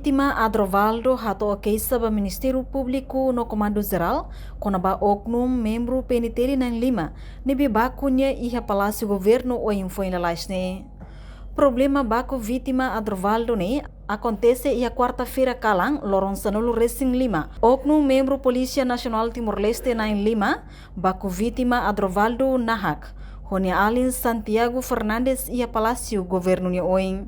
vítima Adrovaldo hato keisa ba Ministério Público no Comando Geral, kona ba oknum membro peniteri nang lima, nibi bakunya iha Palácio Governo o info ne. Problema baku vítima Adrovaldo ne acontece ia quarta-feira kalang lorong sanulu Racing Lima. Oknum membro Polícia Nacional Timor-Leste nang lima, baku vítima Adrovaldo nahak. Honia Alin Santiago Fernandes ia Palácio Governo ni oing.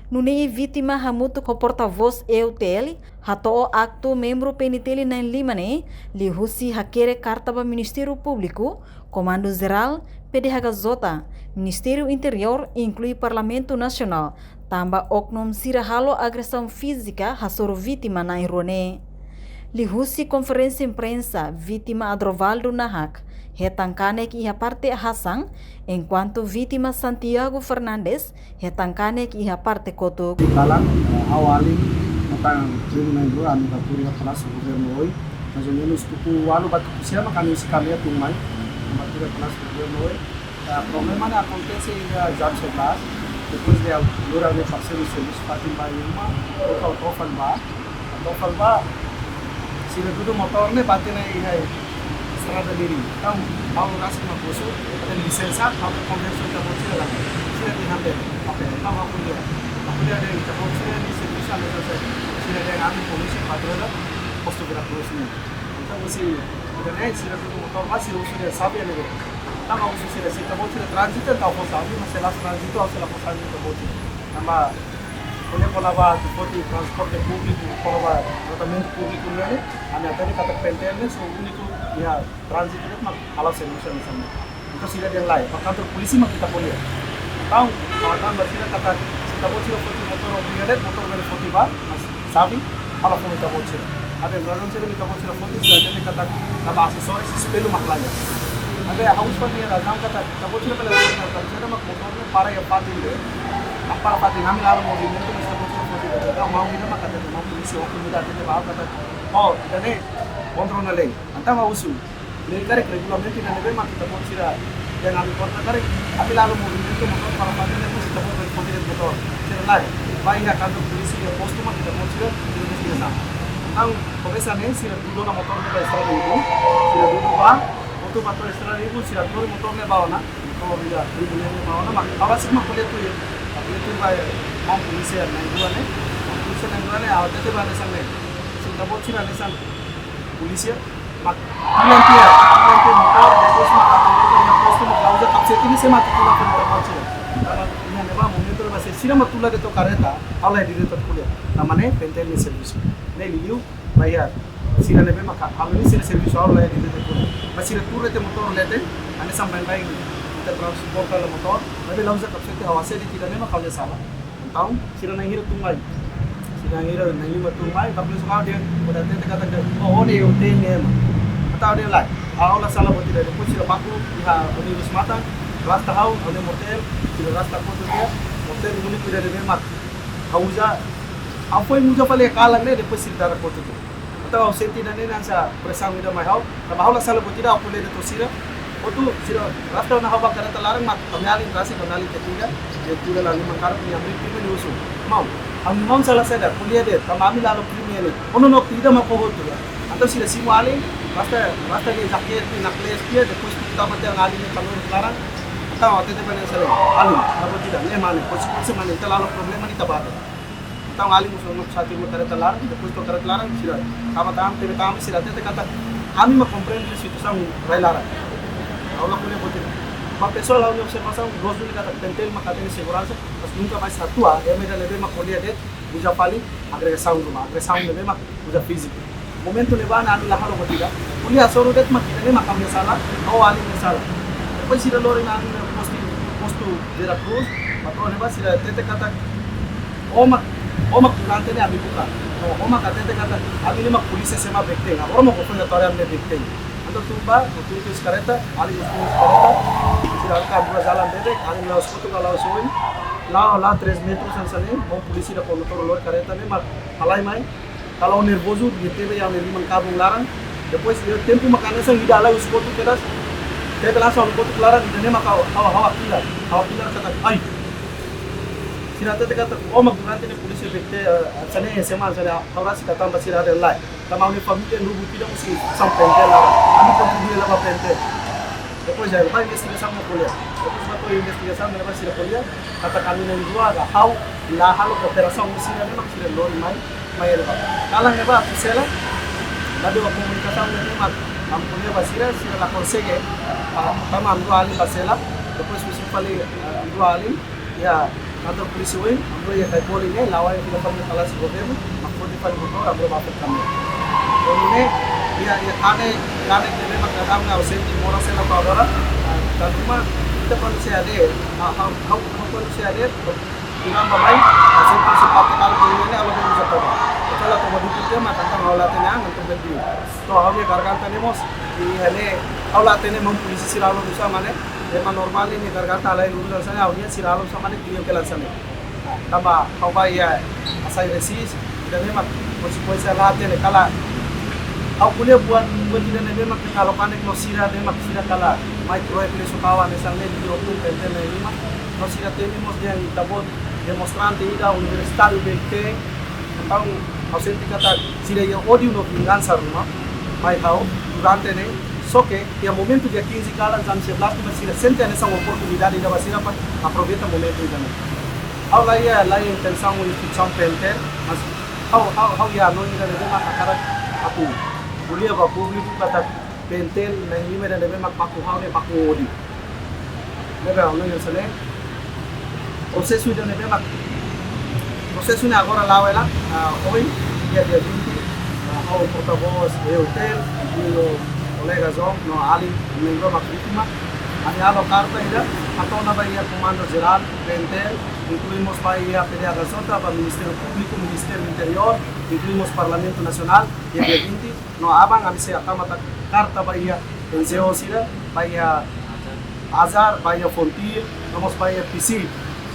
Nunei vítima hamutu ko porta-voz EUTL, hato acto membro peniteli na lima ne, li husi hakere carta ba Ministério Público, Comando Geral, PDHJ, Ministério Interior, inclui Parlamento Nacional, tamba oknum sirahalo agressão física hasoro vítima na irone. Li husi conferência imprensa, vítima Adrovaldo nahak, hetangkanek iha parte Hassan, enquanto vítima Santiago Fernandes, hetangkanek iha parte kotuk. Kalang awali matang krimen dua anu kapuri Palácio Governo hoy, mais ou menos tuku ano batu siapa kami sekalian tumai, kapuri Palácio Governo hoy. Problema na acontece ya jam sebelas, depois de luar de parceiro serviço fatin ba uma, ou tofal ba, sila tudo motor ne batin na iha estrada diri. Então, ao nasi na poso, tem licença, ao conversão da mochila lá. Sila di hambe. Oke, então aku dia ada di tempat sila di serviço anu selesai. Sila dia ngambil polisi patrolnya posto Veracruz ni. Então você, dan sila tudo motor masih usul sabe ni. Então ao usul sila tempat sila transito tau posabi, mas sila transito ao sila posabi tempat. Nama oleh polava seperti transporte público, polava tratamento público ni, ane tadi kata pentelnya so único ya transit itu mak alat solution sama. Itu sila yang lain. Kantor polisi mak kita boleh. Tahu, kawan bersila kata kita boleh sila motor obligated, motor dari ba, mas sabi, kalau pun kita boleh. Ada orang sila kita boleh sila sila jadi kata nama aksesoris sepelu mak lagi. Ada house pun dia dalam kata kita boleh sila pada sila mak motornya para yang pating deh. Apa pating kami lalu mobil itu mesti boleh sila kalau mau kita mak kata mau polisi waktu muda kita bawa kata oh jadi kontrol naleng. Antara mau usul. Mereka regulamento na nebe mak kita boleh sila yang kami kontak kari, kami lalu mobil itu motor para pating itu kita boleh kontrol motor. Sila lain. Baiknya kantor polisi yang posto mak kita boleh sila itu sila sama. Ang pagkasanin sila dulu na motor na estrada itu, sila dulu ba, motor patrol estrada itu sila dulu motor na bawa na, kalau bila tribunal na bawa na mak, awas mak kuliah tu ya, kuliah tu ba, mau polisi na dua ne, polisi na dua ne, awat itu ba nesan ne, sila boleh sila nesan polisi mak, kuliah motor, terus mak atau yang posto mak kauza kapset ini saya mati tulah pun motor sila, kalau ini ne ba momento ba sila mak tulah itu kareta, Allah di itu kuliah, namanya pentel ni service. Nei liu bayar sila nebe maka kalau ini sila service awal lah di itu masih turun itu motor lete ane sampai baik kita transport kalau motor tapi langsung kapset awasnya di tidak memang kalau salah tahu sila nang hira tungai sila hira nang lima tungai tapi soal dia pada tete kata oh ni hotel ni atau dia lain awal salah buat tidak pun sila paku ya ini wismatan rasta hau oleh motel sila rasta pun dia motel ini tidak ada memang hauza apa yang muda paling kalang ni depois sila darah kotor tu. Atau senti dan ni nasa presang muda mai hau. Tapi hau lah salah buat tidak apa leh tu sila. Otu sila rasta na hau bakar terlarang mak kami alih ketiga. Dia tu lalu mengkarap ni ambil prima ni usul. Mau salah sedar kuliah dia. Kami lalu prima ni. Ono nok tidak mau kohot tu. Atau sila simu alih rasta ni jaket ni nakles dia depois kita macam alih ni kalau terlarang. Atau ada tu pada salah alih. Apa tidak? Ni mana? Konsekuensi mana? Kita lalu problema ni tabah. Tahu ngali musuh satu mau kereta larang, depois tu kereta larang sila. Kami sila tete kata kami mau komprehend situasi rai larang. Allah punya betul. Mak pessoal lalu observação gosto de kata pentel mak kata ni segurança, mas nunca mais atua. Dia meda lebe mak kolia det, uja pali agressão lebe mak uja físico. Momento leba na anu lahalo batida. Kuliah soro det mak kita mak kami salah, au ali salah. Depois sila lori na anu posto Veracruz, patron leba sila tete kata Omak durante ni abi buka. Omak kata abi ni mak polisi sema bekte. Orang mau kofin torian ni bekte. Ando tuba, itu kareta, ali itu kareta. Sila ka dua jalan bebek, ali laos foto kalau soin. La 3 metros sansane, mau polisi da motor lor kareta ni mak halai mai. Kalau nervoso ditebe yang ni mengkabung larang. Depois dia tempo makanya sang hidala us foto keras. Dia langsung foto larang dan ni mak hawa kila kata ai sira te kata o magdurante ni polisi bete sane sema sane haura si kata ba sira de lai tama uni família nubu tidak mesti sampai lá ami ko dia lá pente depois já vai investigação na polícia depois matou investigação na polícia kata kami na dua ga how la halo operação sira de mak sira lori mai elba kala heba sela lalu komunikasi ni mak am polícia basira sira la consegue tama am ali basela depois municipal am ali ya kantor polisi wing amro ya kai poli ne lawa yang tidak pernah kalah governo makro di paling motor amro mapet kami ini ya kane debe makadam na ausenti mora sela pagora dan cuma kita polisi ade how polisi ade tinam babai ausenti sepat kalau ini alo bin jatuh kalau to badu kita matang aulate na untuk bedu to hame garganta nemos ini aulate ne mam polisi siralo dusa mane tema normal ini garganta alai lulu sana audiens siralo sama ne clio que lançamento tamba kau ya asai resis dan memang konsekuensi late ne kala au kuliah buat tidak ne memang kalau panik no sira memang sira kala mai proyek le sokawa ne sanne di otu pente ne lima no sira tenemos yang tabot demonstrante ida universitario bete tentang ausentikata sira yang audio no vingança rumah mai hau durante ne que e momento dia 15 kala jam 11 bersira sente nessa oportunidade da vacina para aproveitar o momento também ao lá a intenção de champente mas how ya no ainda deve mak akara aku kuliah ba público kata pentel na lima da deve mak paku hau ne paku odi deve ao não sale processo de deve mak processo ne agora lá ela hoje dia 20 ao porta-voz do hotel colega João, no Ali, membro da vítima, a carta ainda, então na Bahia Comando Geral, Pentel, incluímos Bahia PDH para o Ministério Público, Ministério do Interior, incluímos Parlamento Nacional, dia 20, no Abang, a missa a carta Bahia NCO Sira, Bahia Azar, Bahia Fontir, vamos Bahia PC,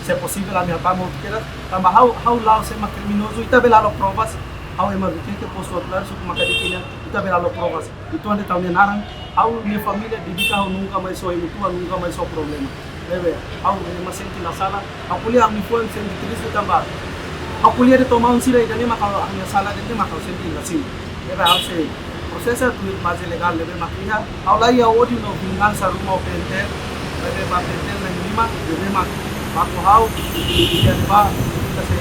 se possível a minha tamo queira, também how lá se é criminoso e também lá provas. How emang kita posto atlar suku makadikina kita belalo provas itu ande tahun narang how minha família dibika how nunca mais so imutua nunca mais so problema leve how me senti na sala a kuliah mi foi senti triste tambah a kuliah de tomar sila idane makalo a minha sala de makalo senti na sim leve how se processo tu base legal leve makia how lá ia odi no vingança rumah pente leve ba pente na lima leve mak how dia ba kita se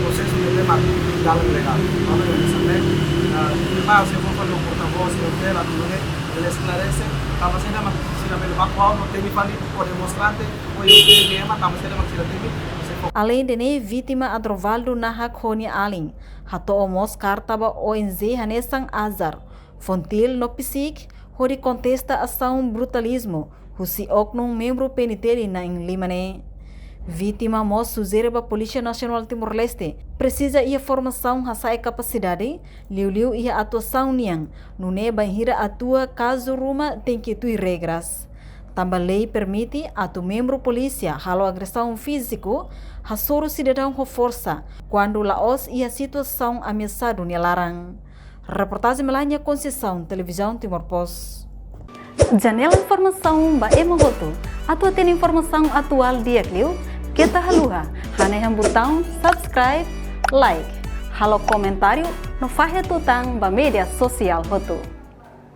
processo de tema dalam legal. Ahora misalnya, kita según con los portavoz y hotel, a tudo ele esclarece, estamos sendo mas se na belo bacual não tem para o demonstrante, ou eu tenho mas estamos sendo mas se tem. Além de ne vítima Adrovaldo Nahak Honi Alin, hato omos kartaba ONG Hanesang Azar, fontil no psik, hori contesta ação brutalismo, husi oknum membro penitente na em Limane. Vítima mos suzereba Polícia Nacional Timor-Leste precisa ia formação hasai capacidade liu ia atuação niang nune banhira atua caso ruma tem que tui regras. Também lei permite atu membro polícia halo agressão físico hasoro cidadão com força quando laos ia situação ameaçado ni larang. Reportagem Melania Conceição, Televisão Timor-Post. Janela informação ba emogoto atua tem informação atual dia kliu kita haluha haneham botão subscribe like halo comentário no fahe tutang ba media sosial hotu.